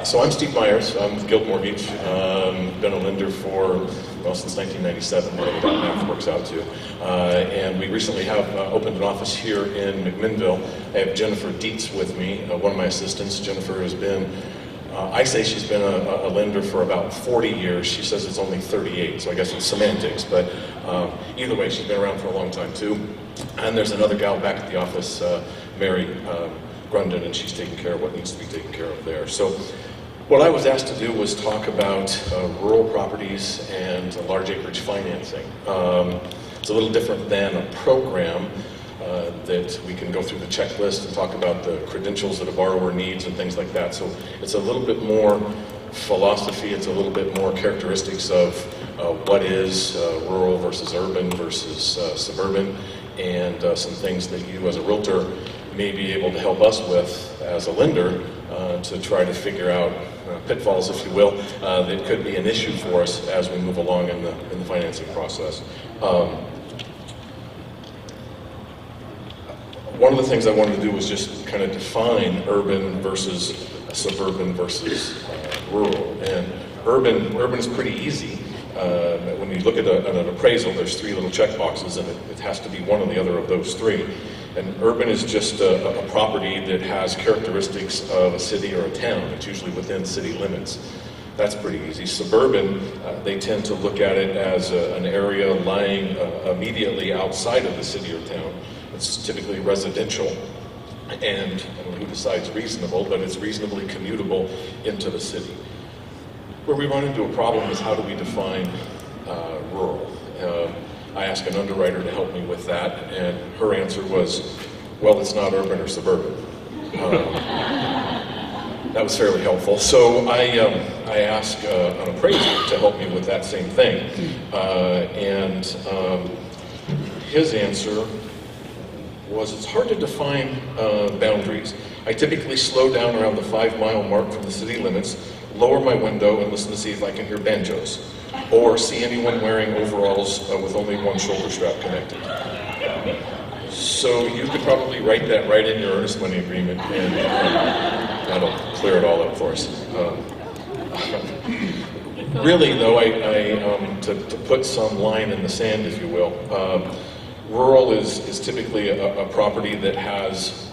So I'm Steve Meyers. I'm with Guild Mortgage. Been a lender for, well, since 1997, whatever that math works out to. And we recently have opened an office here in McMinnville. I have Jennifer Dietz with me, one of my assistants. Jennifer has been, I say she's been a lender for about 40 years. She says it's only 38, so I guess it's semantics. But either way, she's been around for a long time too. And there's another gal back at the office, Mary Grundon, and she's taking care of what needs to be taken care of there. So what I was asked to do was talk about rural properties and large acreage financing. It's a little different than a program that we can go through the checklist and talk about the credentials that a borrower needs and things like that. So it's a little bit more philosophy, it's a little bit more characteristics of what is rural versus urban versus suburban, and some things that you as a realtor may be able to help us with as a lender to try to figure out pitfalls, if you will, that could be an issue for us as we move along in the financing process. One of the things I wanted to do was just kind of define urban versus suburban versus rural. And urban is pretty easy. When you look at an appraisal, there's three little check boxes, and it has to be one or the other of those three. And urban is just a property that has characteristics of a city or a town. It's usually within city limits. That's pretty easy. Suburban, they tend to look at it as an area lying immediately outside of the city or town. It's typically residential, and I don't know who decides reasonable, but it's reasonably commutable into the city. Where we run into a problem is how do we define rural? I asked an underwriter to help me with that, and her answer was, well, it's not urban or suburban. That was fairly helpful. So I asked an appraiser to help me with that same thing. And his answer was, it's hard to define boundaries. I typically slow down around the 5-mile mark from the city limits, lower my window and listen to see if I can hear banjos, or see anyone wearing overalls with only one shoulder strap connected. So you could probably write that right in your earnest money agreement, and that'll clear it all up for us. Really, though, to put some line in the sand, if you will, rural is typically a property that has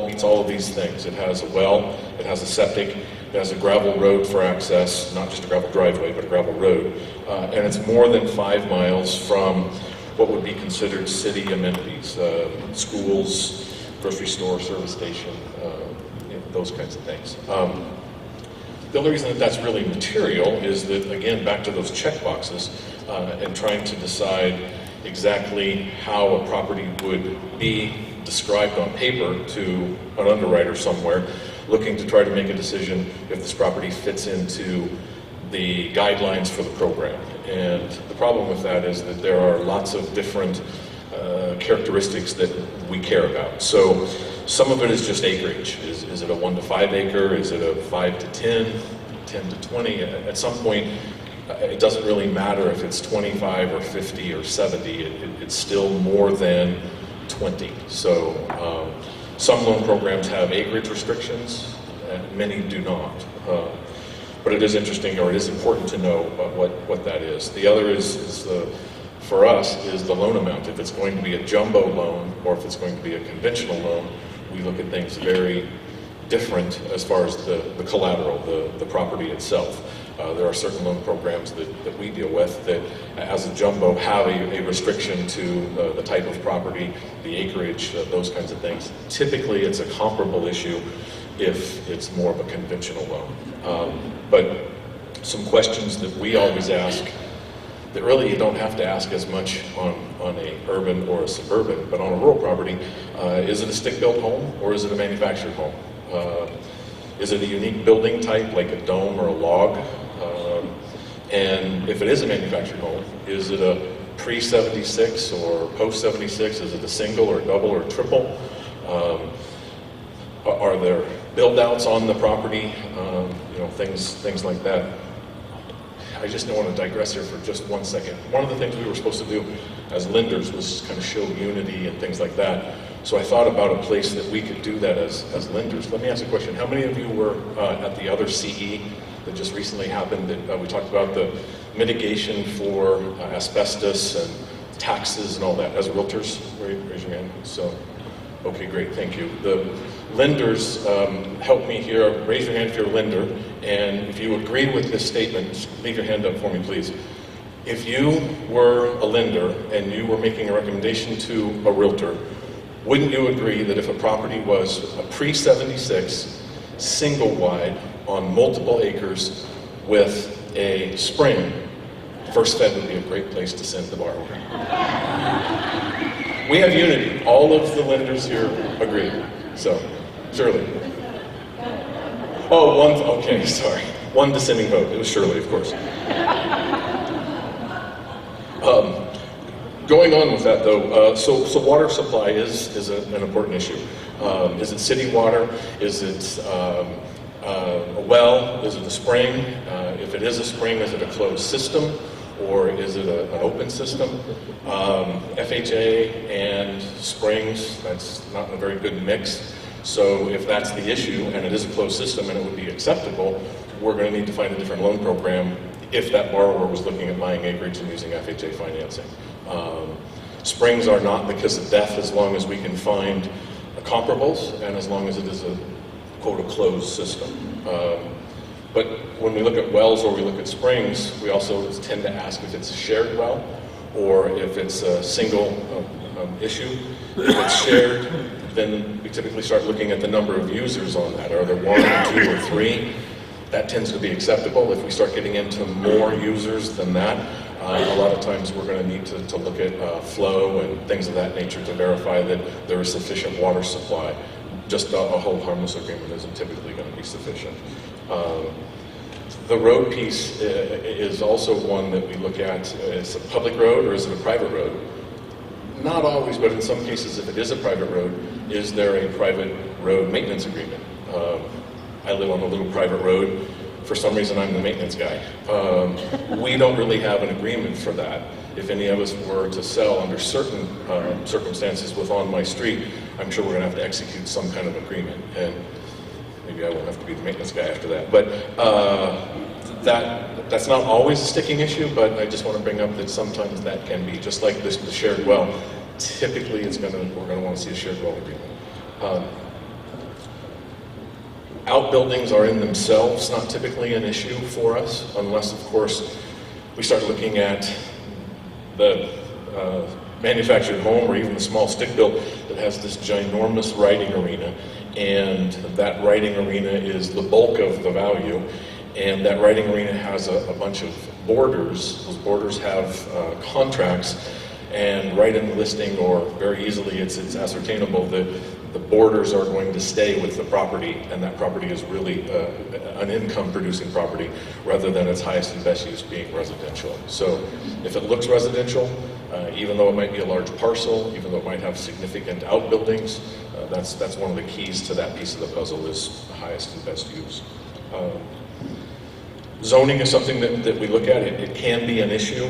meets all of these things. It has a well, it has a septic, it has a gravel road for access, not just a gravel driveway, but a gravel road, and it's more than 5 miles from what would be considered city amenities, schools, grocery store, service station, those kinds of things. The only reason that that's really material is that, again, back to those check boxes and trying to decide exactly how a property would be described on paper to an underwriter somewhere looking to try to make a decision if this property fits into the guidelines for the program. And the problem with that is that there are lots of different characteristics that we care about. So some of it is just acreage. Is it a 1 to 5 acre? Is it a 5 to 10, 10 to 20? At some point, it doesn't really matter if it's 25 or 50 or 70, it's still more than 20. So some loan programs have acreage restrictions, and many do not. But it is interesting, or it is important to know what that is. The other is for us, is the loan amount. If it's going to be a jumbo loan, or if it's going to be a conventional loan, we look at things very different as far as the collateral, the property itself. There are certain loan programs that we deal with that, as a jumbo, have a restriction to the type of property, the acreage, those kinds of things. Typically, it's a comparable issue if it's more of a conventional loan. But some questions that we always ask that really you don't have to ask as much on a urban or a suburban, but on a rural property, is it a stick-built home or is it a manufactured home? Is it a unique building type like a dome or a log? And if it is a manufactured home, is it a pre-76 or post-76? Is it a single or double or triple? Are there build-outs on the property? Things like that. I just don't want to digress here for just 1 second. One of the things we were supposed to do as lenders was kind of show unity and things like that. So I thought about a place that we could do that as lenders. Let me ask a question. How many of you were at the other CE that just recently happened that we talked about the mitigation for asbestos and taxes and all that? As realtors, raise your hand. So, okay, great, thank you. The lenders help me here. Raise your hand if you're a lender, and if you agree with this statement, leave your hand up for me, please. If you were a lender and you were making a recommendation to a realtor, wouldn't you agree that if a property was a pre-76, single-wide, on multiple acres with a spring, First Fed would be a great place to send the borrower? We have unity. All of the lenders here agree. So, Shirley. Oh, one, okay, sorry. One dissenting vote. It was Shirley, of course. Going on with that though, so water supply is an important issue. Is it city water? Is it a well? Is it a spring? If it is a spring, is it a closed system? Or is it an open system? FHA and springs, that's not a very good mix. So if that's the issue and it is a closed system and it would be acceptable, we're going to need to find a different loan program if that borrower was looking at buying acreage and using FHA financing. Springs are not the kiss of death as long as we can find comparables and as long as it is a quote a closed system. But when we look at wells or we look at springs, we also tend to ask if it's a shared well or if it's a single issue. If it's shared, then we typically start looking at the number of users on that. Are there 1 or 2 or 3? That tends to be acceptable. If we start getting into more users than that, a lot of times we're going to need to look at flow and things of that nature to verify that there is sufficient water supply. Just a whole harmless agreement isn't typically going to be sufficient. The road piece is also one that we look at. Is it a public road or is it a private road? Not always, but in some cases, if it is a private road, is there a private road maintenance agreement? I live on a little private road. For some reason, I'm the maintenance guy. We don't really have an agreement for that. If any of us were to sell under certain circumstances within my street, I'm sure we're going to have to execute some kind of agreement. And maybe I won't have to be the maintenance guy after that. But that's not always a sticking issue, but I just want to bring up that sometimes that can be, just like this, the shared well. Typically, we're going to want to see a shared well agreement. Outbuildings are in themselves not typically an issue for us, unless, of course, we start looking at the manufactured home or even the small stick built that has this ginormous riding arena, and that riding arena is the bulk of the value, and that riding arena has a bunch of borders. Those borders have contracts, and right in the listing, or very easily it's ascertainable that the borders are going to stay with the property, and that property is really an income-producing property rather than its highest and best use being residential. So if it looks residential, even though it might be a large parcel, even though it might have significant outbuildings, that's one of the keys to that piece of the puzzle is the highest and best use. Zoning is something that we look at. It can be an issue.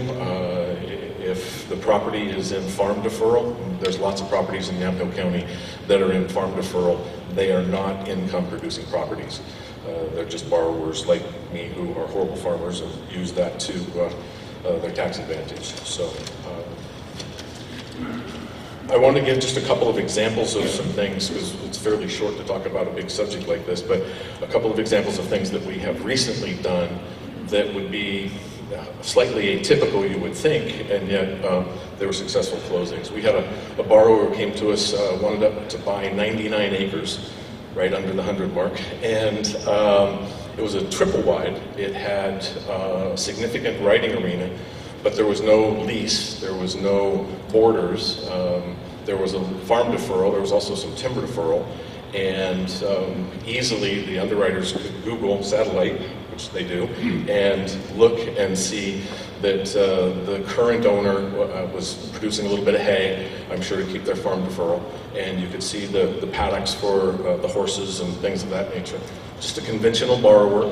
If the property is in farm deferral, there's lots of properties in Yamhill County that are in farm deferral. They are not income-producing properties. They're just borrowers like me who are horrible farmers and use that to their tax advantage. So I want to give just a couple of examples of some things, because it's fairly short to talk about a big subject like this, but a couple of examples of things that we have recently done that would be slightly atypical, you would think, and yet they were successful closings. We had a borrower who came to us, wanted to buy 99 acres, right under the 100 mark, and it was a triple wide. It had a significant riding arena, but there was no lease, there was no borders, there was a farm deferral, there was also some timber deferral, and easily the underwriters could Google satellite, which they do, and look and see that the current owner was producing a little bit of hay, I'm sure to keep their farm deferral, and you could see the paddocks for the horses and things of that nature. Just a conventional borrower,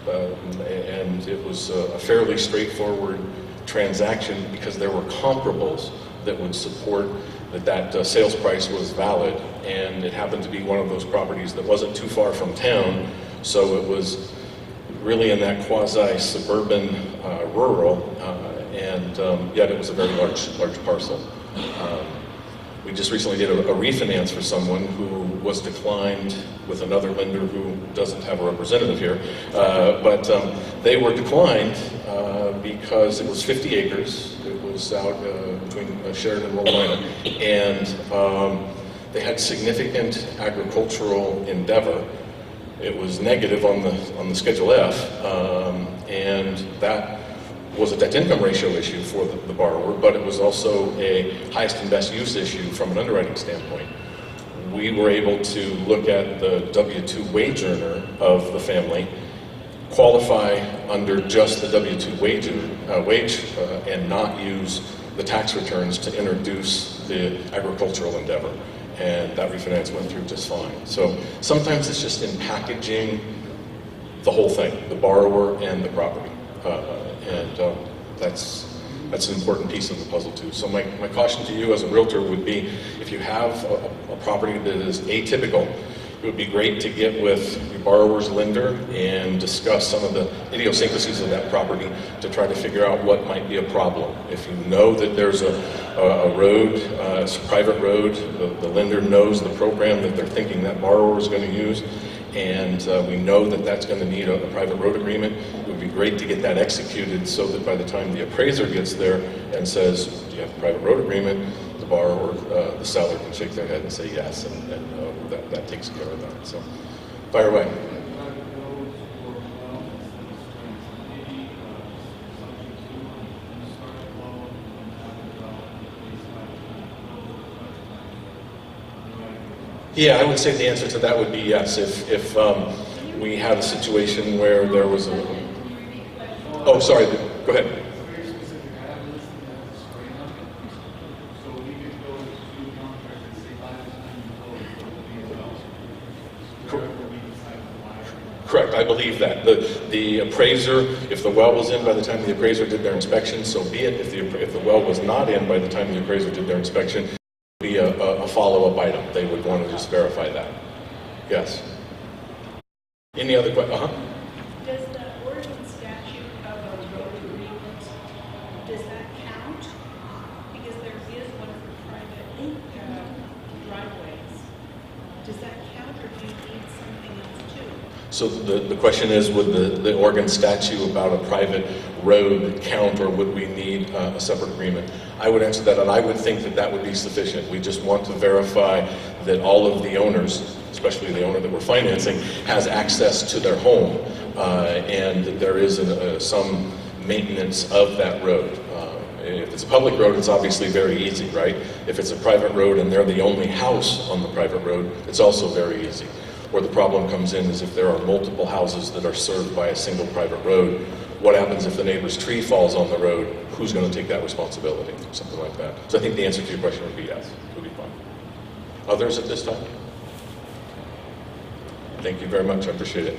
and it was a fairly straightforward transaction because there were comparables that would support that sales price was valid, and it happened to be one of those properties that wasn't too far from town, so it was really in that quasi-suburban rural, and yet it was a very large parcel. We just recently did a refinance for someone who was declined with another lender who doesn't have a representative here, but they were declined because it was 50 acres. It was out between Sheridan and Rolina, and they had significant agricultural endeavor. It was negative on the Schedule F, and that was a debt-to-income ratio issue for the borrower, but it was also a highest and best use issue from an underwriting standpoint. We were able to look at the W-2 wage earner of the family, qualify under just the W-2 wage and not use the tax returns to introduce the agricultural endeavor. And that refinance went through just fine. So sometimes it's just in packaging the whole thing, the borrower and the property. That's an important piece of the puzzle too. So my caution to you as a realtor would be, if you have a property that is atypical, it would be great to get with your borrower's lender and discuss some of the idiosyncrasies of that property to try to figure out what might be a problem. If you know that there's a road, it's a private road, the lender knows the program that they're thinking that borrower is going to use, and we know that that's going to need a private road agreement, it would be great to get that executed so that by the time the appraiser gets there and says, do you have a private road agreement, the borrower, the seller can shake their head and say yes, and that takes care of that. So, fire away. Yeah, I would say the answer to that would be yes. If we had a situation where there was a... Oh, sorry, go ahead. Correct, I believe that. The appraiser, if the well was in by the time the appraiser did their inspection, so be it. If the well was not in by the time the appraiser did their inspection, it would be a follow-up item. They would want to just verify that. Yes. Any other questions? Does the Oregon statute of a road agreement, does that count? Because there is one for private driveways. Does that count, or do you need something else too? So the question is, would the Oregon statute about a private road count, or would we need a separate agreement? I would answer that, and I would think that that would be sufficient. We just want to verify that all of the owners, especially the owner that we're financing, has access to their home, and that there is some maintenance of that road. If it's a public road, it's obviously very easy, right? If it's a private road and they're the only house on the private road, it's also very easy. Where the problem comes in is if there are multiple houses that are served by a single private road, what happens if the neighbor's tree falls on the road? Who's going to take that responsibility? Something like that. So I think the answer to your question would be yes. It would be fine. Others at this time? Thank you very much. I appreciate it.